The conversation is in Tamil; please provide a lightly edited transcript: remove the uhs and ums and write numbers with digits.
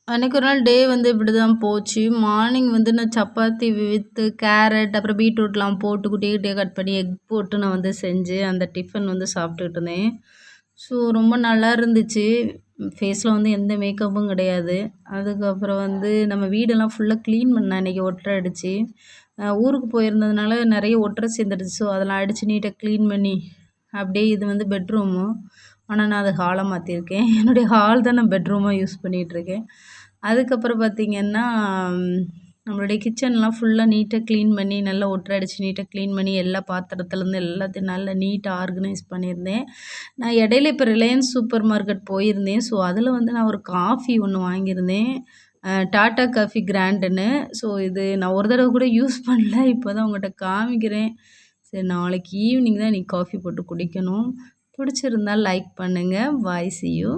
அன்னைக்கு ஒரு நாள் டே வந்து இப்படிதான் போச்சு. மார்னிங் வந்து நான் சப்பாத்தி வித் கேரட், அப்புறம் பீட்ரூட்லாம் போட்டு குட்டி குட்டியா கட் பண்ணி எக் போட்டு நான் வந்து செஞ்சு, அந்த டிஃபன் வந்து சாப்பிட்டுட்டு இருந்தேன். ஸோ ரொம்ப நல்லா இருந்துச்சு. ஃபேஸ்ல வந்து எந்த மேக்கப்பும் கிடையாது. அதுக்கப்புறம் வந்து நம்ம வீடெல்லாம் ஃபுல்லா கிளீன் பண்ணேன் அன்னைக்கு ஒட்டற அடிச்சு. ஊருக்கு போயிருந்ததுனால நெறைய ஒட்டற சேர்ந்துடுச்சு. ஸோ அதெல்லாம் அடிச்சு நீட்டா கிளீன் பண்ணி, அப்படியே இது வந்து பெட்ரூமு. ஆனா நான் அத ஹாலா மாத்தியிருக்கேன். என்னுடைய ஹால் தான் நான் பெட்ரூமா யூஸ் பண்ணிட்டுருக்கேன். அதுக்கப்புறம் பார்த்தீங்கன்னா, நம்மளுடைய கிச்சன்லாம் ஃபுல்லா நீட்டா கிளீன் பண்ணி, நல்லா ஒட்டற அடிச்சு நீட்டா கிளீன் பண்ணி, எல்லா பாத்திரத்துலேருந்து எல்லாத்தையும் நல்லா நீட்டா ஆர்கனைஸ் பண்ணியிருந்தேன். நான் இடையில இப்ப ரிலையன்ஸ் சூப்பர் மார்க்கெட் போயிருந்தேன். ஸோ அதில வந்து நான் ஒரு காஃபி ஒண்ணு வாங்கியிருந்தேன். டாடா காஃபி கிராண்டுன்னு. ஸோ இது நான் ஒரு தடவ கூட யூஸ் பண்ணல. இப்போ தான் உங்கட்ட காமிக்கிறேன். சரி நாளைக்கு ஈவினிங் தான் இன்னைக்கு காஃபி போட்டு குடிக்கணும். பிடிச்சிருந்தா லைக் பண்ணுங்க. பாய். See you.